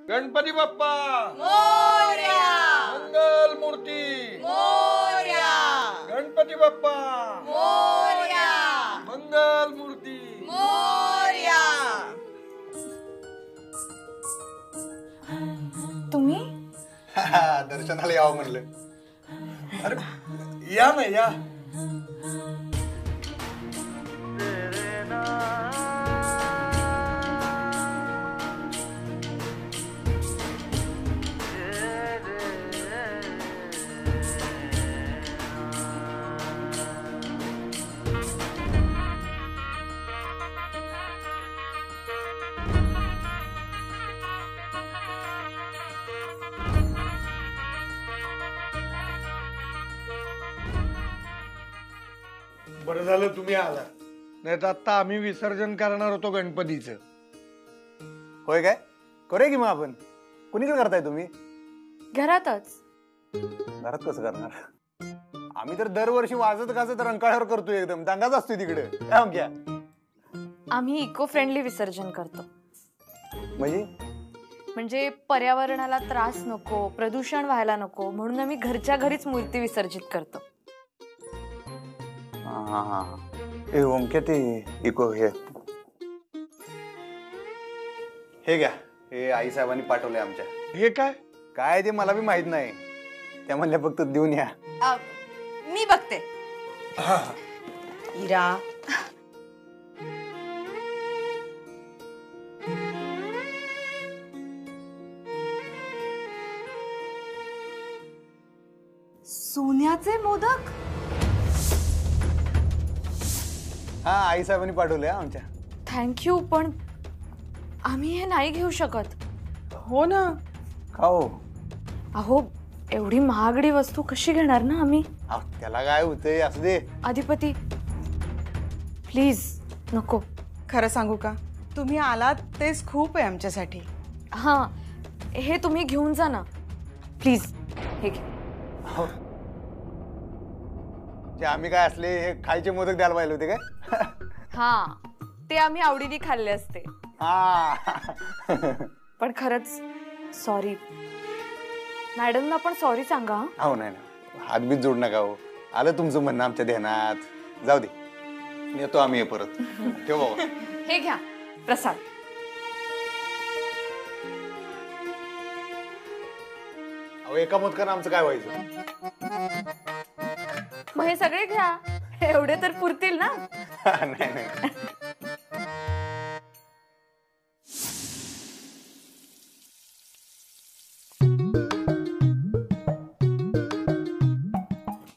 गणपती बाप्पा मोरया, मंगल मूर्ती मोरया, गणपती बाप्पा मोरया, मंगल मूर्ती मोरया. तुम्ही दर्शनाला यावं म्हणलं. अरे या ना या. बरं झालं तुम्ही आला, नाही तर आता आम्ही विसर्जन करणार होतो गणपतीचं. होय काय? करूया की मग आपण. कुणीकडे करताय तुम्ही? घरातच. घरात कसं करणार? आम्ही तर दरवर्षी वाजत गाजत रंकाळ्यावर करतोय, एकदम दंगाच असतोय तिकडे. काय घ्या? आम्ही इको फ्रेंडली विसर्जन करतो. म्हणजे पर्यावरणाला त्रास नको, प्रदूषण व्हायला नको म्हणून आम्ही घरच्या घरीच मूर्ती विसर्जित करतो. ए ओमक्या, ते इको हे घ्या. हे आई साहेबांनी पाठवलंय आमच्या. हे काय काय ते मला बी माहित नाही, त्या म्हणल्या फक्त देऊन या. मी बघते. इरा, सोन्याचे मोदक. हा, आई साहेबांनी पाठवलंय आमच्या. थँक्यू, पण आम्ही हे नाही घेऊ शकत. हो ना. का हो? अहो, एवढी महागडी वस्तू कशी घेणार ना आम्ही? त्याला काय होतंय, असू दे. अधिपती प्लीज नको. खरं सांगू का, तुम्ही आलात तेच खूप आहे आमच्यासाठी. हा, हे तुम्ही घेऊन जा ना प्लीज. हे घे. आम्ही काय असले हे खायचे मोदक द्यायला पाहिजे होते काय? हा, ते आम्ही आवडीने खाल्ले असते. पण खरंच सॉरी. मॅडमना पण सॉरी सांगा. हो, नाही हातबीत जोड नका हो. आलं तुमचं म्हणणं आमच्या ध्यानात. जाऊ दे, येतो आम्ही परत. ठेव बाबा. हे घ्या प्रसाद. अहो, एका मोदकानं आमचं काय व्हायचं? मग हे सगळे घ्या, एवढे तर पुरतील ना. नाही नाही.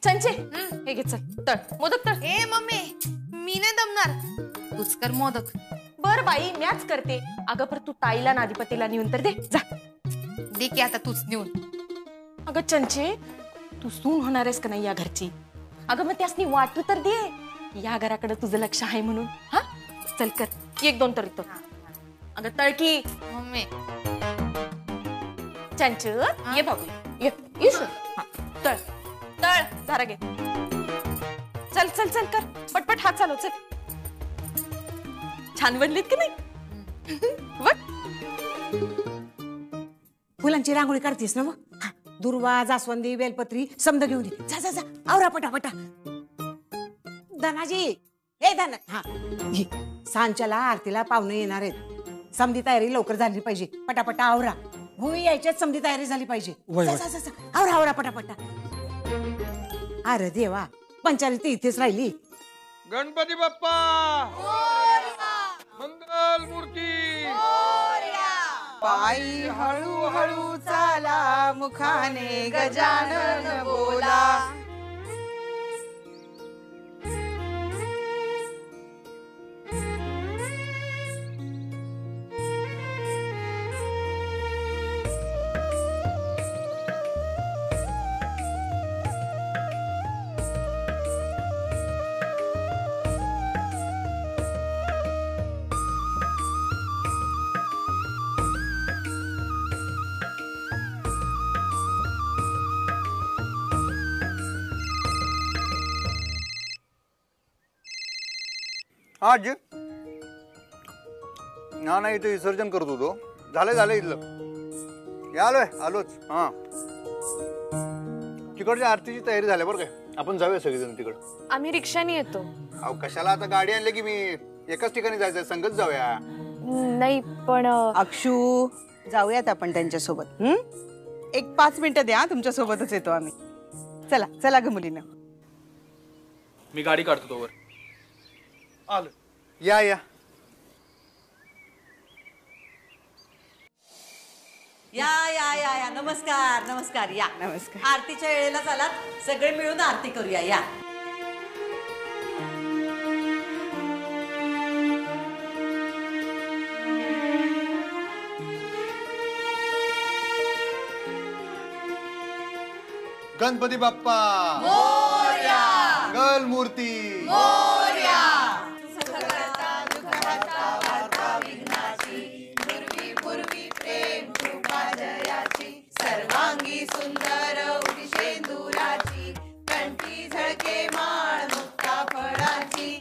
चंचे, हे घे, चल तळ मोदक तळ. ए मम्मी, मी नाही दमणार, तूच कर मोदक. बर बाई, मॅच करते. अगं पर तू ताईला नादीपतीला नेऊन तर दे जा. दे की आता तूच नेऊन. अगं चंचे, तू सून होणार आहेस का नाही या घरची? अगं मग त्यासनी वाटू तर दे, या घराकडे तुझं लक्ष आहे म्हणून. हा, चल कर, 1-2 तर येतो. अगं तळकी. मम्मी चंचू, ये बाबू, ये ये सर. हा, तळ तळ, झारा घे. चल चल चल कर पटपट, हात चालव. चल, छान बनलीत की नाही? बघ, फुलांची रांगोळी काढतीस ना? मग दुर्वा, जास्वंदी, बेलपत्री समद घेऊन ये. जा जा जा, आवरा पटापटा. धनाजी, ए धन, हा घे. सांच्याला आरतीला पाहुणे येणार आहेत. समधी तयारी लवकर झाली पाहिजे. पटापटा आवरा. भूमी यायच्यात समधी तयारी झाली पाहिजे. जा जा जा, आवरा आवरा पटापटा. अरे देवा, पंचायत इथेच राहिली. गणपती बाप्पा मंगल मूर्ती. पायी हळूहळू चाला, मुखाने गजानन बोला. हा जी, ना नाही, इथं विसर्जन करत होतो. झालंय इथलं. मी आलोय आलोच. हा तिकडच्या आरतीची तयारी झाल्या बरं काय. आपण जाऊया सगळेजण तिकडं. आम्ही रिक्षाने येतो. अहो कशाला आता गाडी आणली की मी एकाच ठिकाणी जायचंय संगत जाऊया. नाही पण अक्षू जाऊयात आपण त्यांच्यासोबत. एक 5 मिनिटं द्या, तुमच्या सोबतच येतो आम्ही. चला चला ग मुलीनं. मी गाडी काढतो तोवर. आलं. या या या या या या नमस्कार नमस्कार या नमस्कार. आरतीच्या वेळेला चालात सगळे मिळून आरती करूया या. गणपती बाप्पा मोरया. मंगल मूर्ती मोरया. सर्वांगी सुंदर उदिशेंदुराची कंठी झळके माळ मुक्ता फळाची.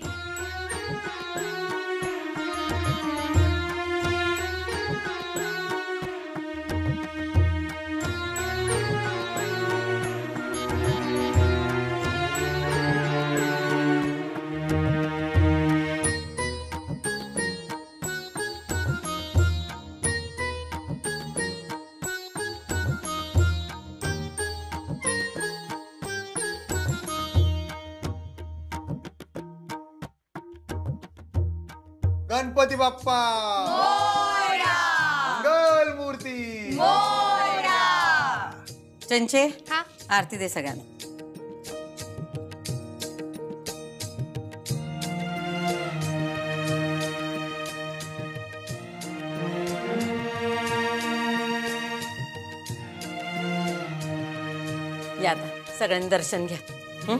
गणपती बाप्पा मंगल मूर्ती. चंचे हा आरती दे सगळ्यांना. या आता सगळ्यांनी दर्शन घ्या. हं?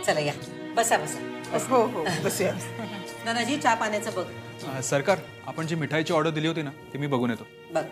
चला या बसा बसा. हो हो बसूया. नानाजी चहा पाण्याचं बघ. सरकार, आपण जी मिठाईची ऑर्डर दिली होती ना ती मी बघून येतो. बघ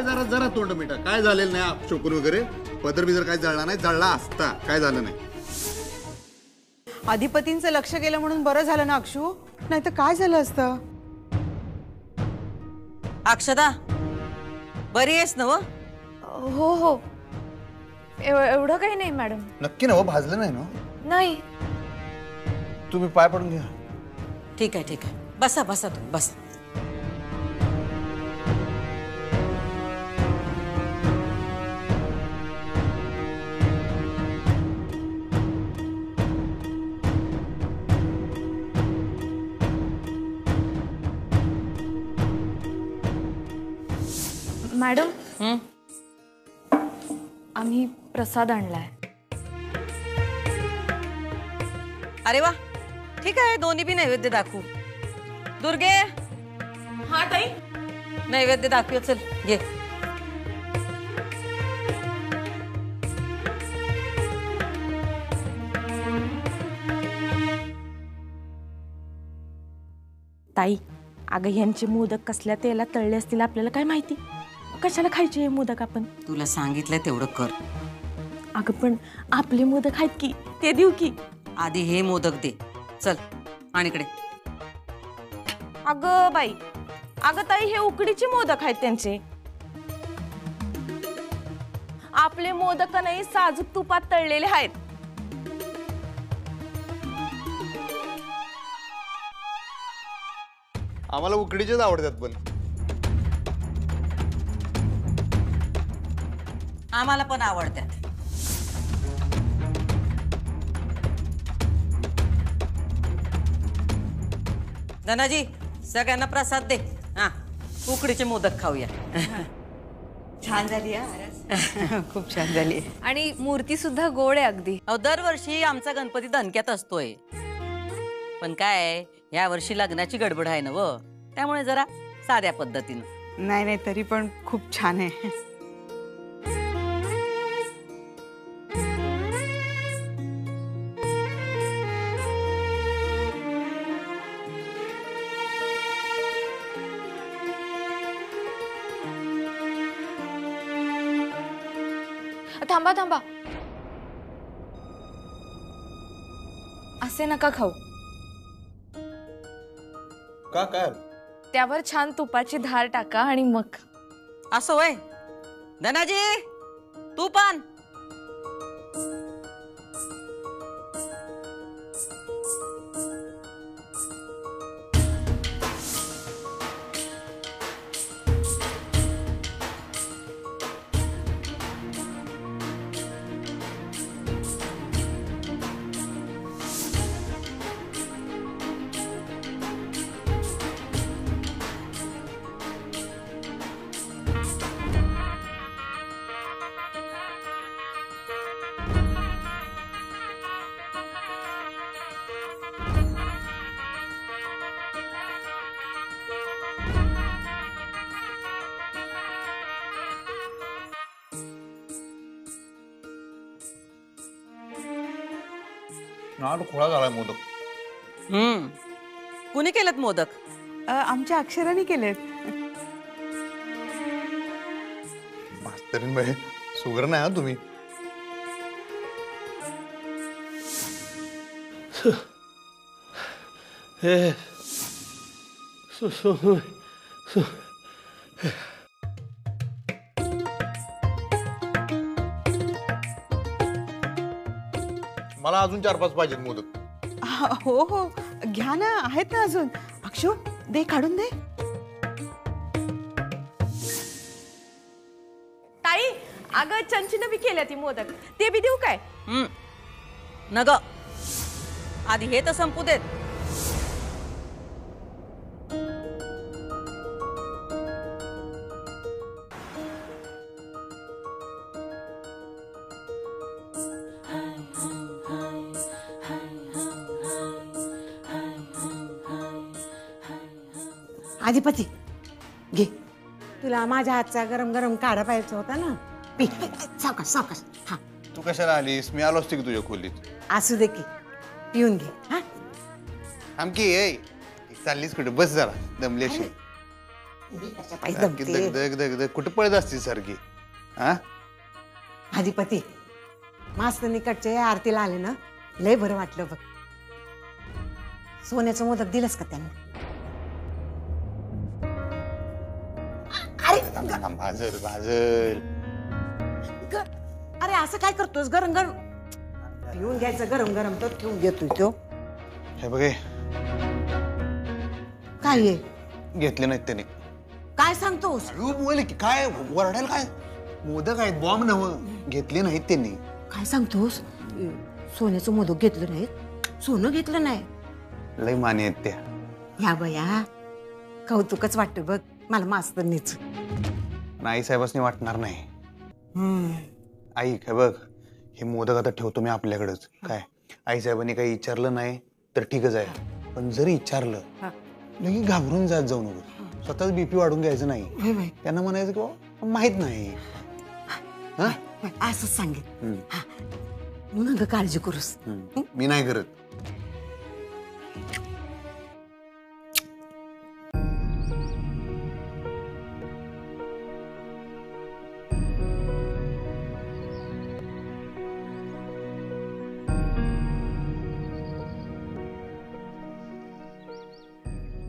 जरा जरा तोंड मिठा. काय झालेलं नाही अपशकुन वगैरे. पदर बिदर काय जळला नाही. जळला असता काय झालं नाही. अधिपतींचं लक्ष गेलं म्हणून बरं झालं ना अक्षू, नाही तर काय झालं असतं. अक्षदा बरी आहेस ना? हो हो एवढं काही नाही मॅडम. नक्की ना भाजलं नाही ना? नाही. तुम्ही पाय पडून घ्या. ठीक आहे ठीक आहे बसा बसा तुम्ही बसा. मॅडम आम्ही प्रसाद आणलाय. अरे वा ठीक आहे दोन्ही बी नैवेद्य दाखवू. दुर्गे हा ताई. नैवेद्य दाखव चल घे. ताई अगं ह्यांचे मोदक कसल्या तेलात तळले असतील आपल्याला काय माहिती. कशाला खायचे हे मोदक आपण. तुला सांगितलंय तेवढं कर. अगं पण आपले मोदक आहेत की, ते देऊ की. आधी हे मोदक दे. चल आणि इकडे. अगं बाई, अगं ताई, हे उकडीचे मोदक आहेत त्यांचे. आपले मोदक नाही साजूक तुपात तळलेले आहेत. आम्हाला उकडीचेच आवडतात पण. आम्हाला पण आवडतात. धनाजी, सगळ्यांना प्रसाद दे. हा, उकडीचे मोदक खाऊया. छान झाली हा. खूप छान झाली. आणि मूर्ती सुद्धा गोड आहे अगदी. अहो, दरवर्षी आमचा गणपती दणक्यात असतोय, पण काय या वर्षी लग्नाची गडबड आहे ना व, त्यामुळे जरा साध्या पद्धतीनं. नाही नाही, तरी पण खूप छान आहे. थांबा थांबा, असे नका खाऊ. का काय? त्यावर छान तुपाची धार टाका आणि मग. असं वय. धनाजी, तू पण. नाट खोळा झालाय मोदक. कुणी केलेत मोदक? आमच्या अक्षराने केलेत. मास्तरीन बाई, सुगर नाही हा तुम्ही. मला अजून 4-5 पाहिजेत मोदक. हो हो, घ्या ना, आहेत ना अजून. अक्षू, दे, काढून दे. ताई, अगं चंचीनं बी केल्या ती मोदक, ते बी देऊ काय? नग, आधी हे तर संपू देत. आधिपती घे, तुला माझ्या हातचा गरम गरम काढा पाहिजे होता ना. पी, सावकाश सावकाश. हा, तू कशाला आलीस? मी आलो असते की तुझ्या खोलीत. असू दे की, पिऊन घे. हा, आमकी ये चाललीस कुठे? बस जरा, दमली अशी. पायी सारखी दमते. दग दग दग दग कुठं पळत असते सारखी? हा, आधिपती, मास्त निकटचे आरतीला आले ना, लय बरं वाटलं बघ. सोन्याचं मोदक दिलंस का त्यांना? भाजल भाजल. अरे असं काय करतोस? गरम गरम पिऊन घ्यायचं, गरम गरम तर ठेवून घेतोय तो. हे बघे, काय आहे? घेतले नाहीत त्याने. काय सांगतोस? हळू बोल की, काय वरडायला काय? मोदक आहेत, बॉम्ब नव. घेतले नाहीत त्यांनी. काय सांगतोस? सोन्याचं मोदक घेतलं नाही? सोनं घेतलं नाही? लय माने आहेत त्या. ह्या बया, कौतुकच वाटतं बघ मला मास्तरनीच. आई साहेबांनी वाटणार नाही. आई काय बघ, हे मोदक आता ठेवतो मी आपल्याकडेच. काय आई साहेबांनी काही विचारलं नाही तर ठीकच आहे, पण जरी विचारलं लगी घाबरून जाऊ नको. स्वतःच बीपी वाढून घ्यायचं नाही. त्यांना म्हणायचं की माहित नाही. असंच सांगेल. तू नका काळजी करूस. मी नाही करत.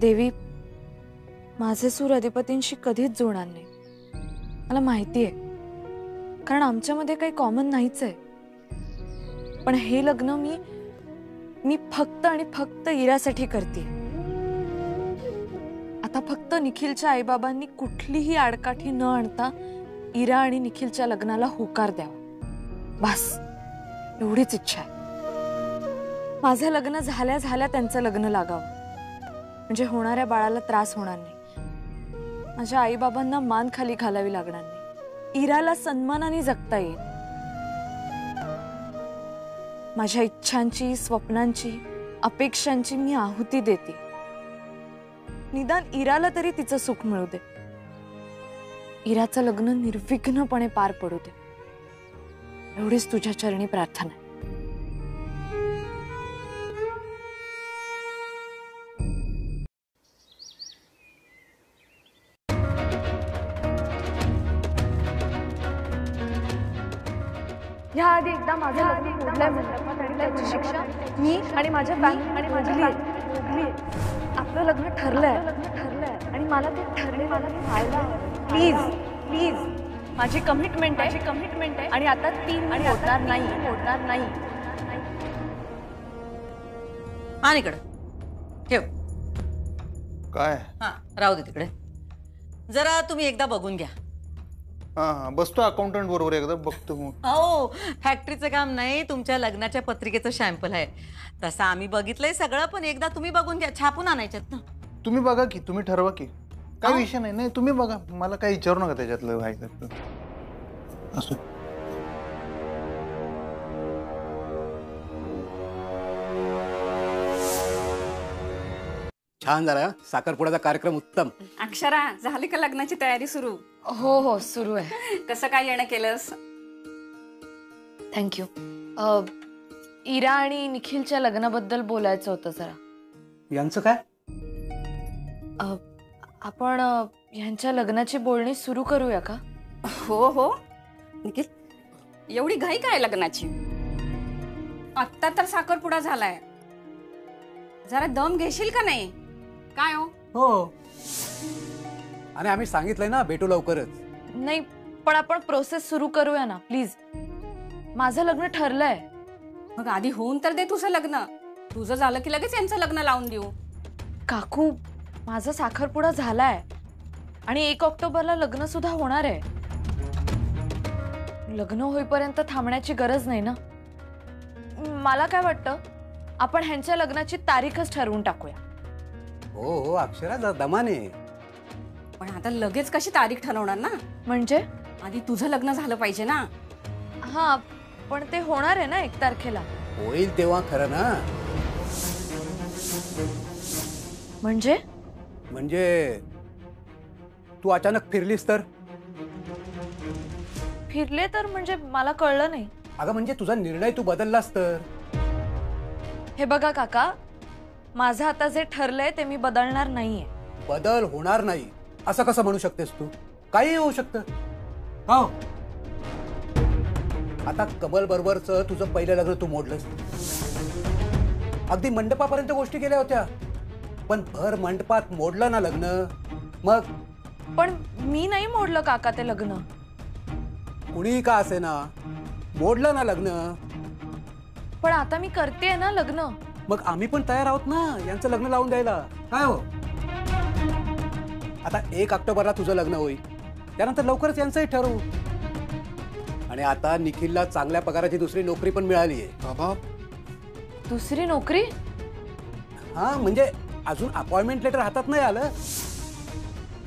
देवी, माझे सूर अधिपतींशी कधीच जुळणार नाही, मला माहिती आहे, कारण आमच्यामध्ये काही कॉमन नाहीच आहे. पण हे लग्न मी फक्त आणि फक्त इरासाठी करते. आता फक्त निखिलच्या आईबाबांनी कुठलीही आडकाठी न आणता इरा आणि निखिलच्या लग्नाला होकार द्यावा, बस एवढीच इच्छा आहे. माझं लग्न झाल्या झाल्या त्यांचं लग्न लागावं, म्हणजे होणाऱ्या बाळाला त्रास होणार नाही, माझ्या आईबाबांना मान खाली घालावी लागणार नाही, इराला सन्मानाने जगता येईल. माझ्या इच्छांची, स्वप्नांची, अपेक्षांची मी आहुती देते. निदान इराला तरी तिचं सुख मिळू दे, इराचं लग्न निर्विघ्नपणे पार पडू दे, एवढीच तुझ्या चरणी प्रार्थना आहे. या आधी एकदा माझं लग्न मोडलंय मंडपात आणि त्याची शिक्षा मी आणि माझ्या फॅमिली भोगली. आपलं लग्न ठरलंय आणि मला ते पाहायला प्लीज प्लीज माझी कमिटमेंट आहे आणि आता ती आणि होणार नाही. आणि इकडे ठेव. काय? हा राहू दे तिकडे. जरा तुम्ही एकदा बघून घ्या. हा बसतो अकाउंटंट बरोबर एकदा बघतो मग. हो, फॅक्टरीचं काम नाही, तुमच्या लग्नाच्या पत्रिकेचं सॅम्पल आहे. तसं आम्ही बघितलंय सगळं, पण एकदा तुम्ही बघून घ्या, छापून आणायच्यात ना. तुम्ही बघा की, तुम्ही ठरवा की, काय विषय नाही. नाही तुम्ही बघा, मला काही विचारू नका त्याच्यातलं काय असं. छान झाला साखरपुड्याचा कार्यक्रम, उत्तम. अक्षरा, झाली का लग्नाची तयारी सुरू? हो सुरू आहे. कसं काय येणं केलंस? थँक्यू. इरा आणि निखिलच्या लग्नाबद्दल बोलायचं होतं जरा. यांचं काय? आपण यांच्या लग्नाची बोलणी सुरू करूया का? हो निखिल, एवढी घाई काय लग्नाची? आत्ता तर साखरपुडा झालाय, जरा दम घेशील का नाही? काय हो, आणि आम्ही सांगितलंय ना भेटू लवकरच. नाही, पण आपण प्रोसेस सुरू करूया ना प्लीज. माझं लग्न ठरलंय. मग आधी होऊन तर दे तुझं लग्न. तुझं झालं की लगेच यांचं लग्न लावून देऊ. काकू, माझा साखरपुडा झालाय आणि 1 ऑक्टोबरला लग्न सुद्धा होणार आहे. लग्न होईपर्यंत थांबण्याची गरज नाही ना. मला काय वाटतं, आपण ह्यांच्या लग्नाची तारीखच ठरवून टाकूया. हो अक्षरा, दमाने. पण आता लगेच कशी तारीख ठरवणार ना? म्हणजे आधी तुझं लग्न झालं पाहिजे ना. हा, पण ते होणार आहे ना 1 तारखेला. होईल तेव्हा खरं ना. म्हणजे तू अचानक फिरलीस तर? फिरले तर म्हणजे मला कळलं नाही. अगं म्हणजे तुझा निर्णय तू बदललास तर? हे बघा काका, माझं आता जे ठरलंय ते मी बदलणार नाहीये. बदल होणार नाही असं कसं म्हणू शकतेस तू? काही होऊ शकतं. हो, आता कमल बरोबरचं तुझं पहिलं लग्न तू मोडलंस. अगदी मंडपापर्यंत गोष्टी केल्या होत्या, पण भर मंडपात मोडलं ना लग्न. मग पण मी नाही मोडलं काका ते लग्न. कुणी का असे ना, मोडलं ना लग्न. पण आता मी करतेय ना लग्न. मग आम्ही पण तयार आहोत ना यांचं लग्न लावून द्यायला. काय हो, आता 1 ऑक्टोबरला तुझं लग्न होईल, त्यानंतर लवकरच यांचंही ठरवू. आणि आता निखिलला चांगल्या पगाराची दुसरी नोकरी पण मिळाली आहे. बाबा, दुसरी नोकरी? हा, म्हणजे अजून अपॉइंटमेंट लेटर हातात नाही आलं.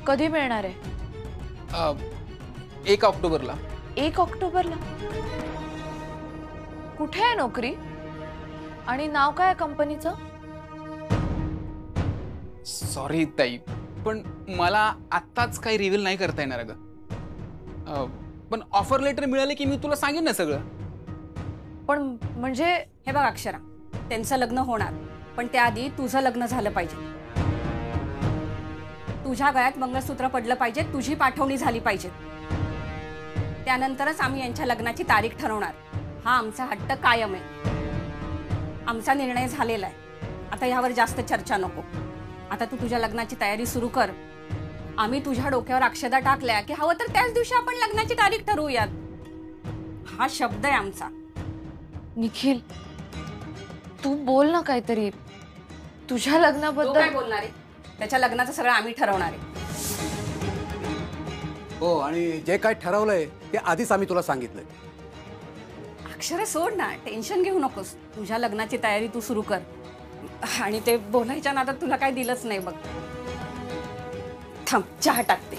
कधी मिळणार आहे? 1 ऑक्टोबरला. 1 ऑक्टोबरला? कुठे आहे नोकरी आणि नाव काय कंपनीचं? सॉरी ताई, पण मला आत्ताच काही रिव्हील नाही करता येणार. अगं पण ऑफर लेटर मिळाले की मी तुला सांगेन ना सगळं. पण म्हणजे हे बघ अक्षरा, त्यांचं लग्न होणार, पण त्याआधी तुझं लग्न झालं पाहिजे. तुझ्या गळ्यात मंगळसूत्र पडलं पाहिजे, तुझी पाठवणी झाली पाहिजे. त्यानंतरच आम्ही यांच्या लग्नाची तारीख ठरवणार. हा आमचा हट्ट कायम आहे. आमचा निर्णय झालेला आहे. आता यावर जास्त चर्चा नको. आता तू तुझ्या लग्नाची तयारी सुरू कर. आम्ही तुझ्या डोक्यावर अक्षदा टाकल्या की हवं तर त्याच दिवशी आपण लग्नाची तारीख ठरवूयात. हा शब्द आहे आमचा. निखिल तू बोल ना काहीतरी. तुझ्या तो काय लग्नाबद्दल बोलणार आहे? त्याच्या लग्नाचं सगळं आम्ही ठरवणार आहे. हो, आणि जे काय ठरवलंय ते आधीच आम्ही तुला सांगितलंय. अक्षर सोड ना, टेन्शन घेऊ नकोस. तुझ्या लग्नाची तयारी तू सुरू कर. आणि ते बोलायच्या नादात तुला काय दिलंच नाही बघ. थांब, चहा टाकते.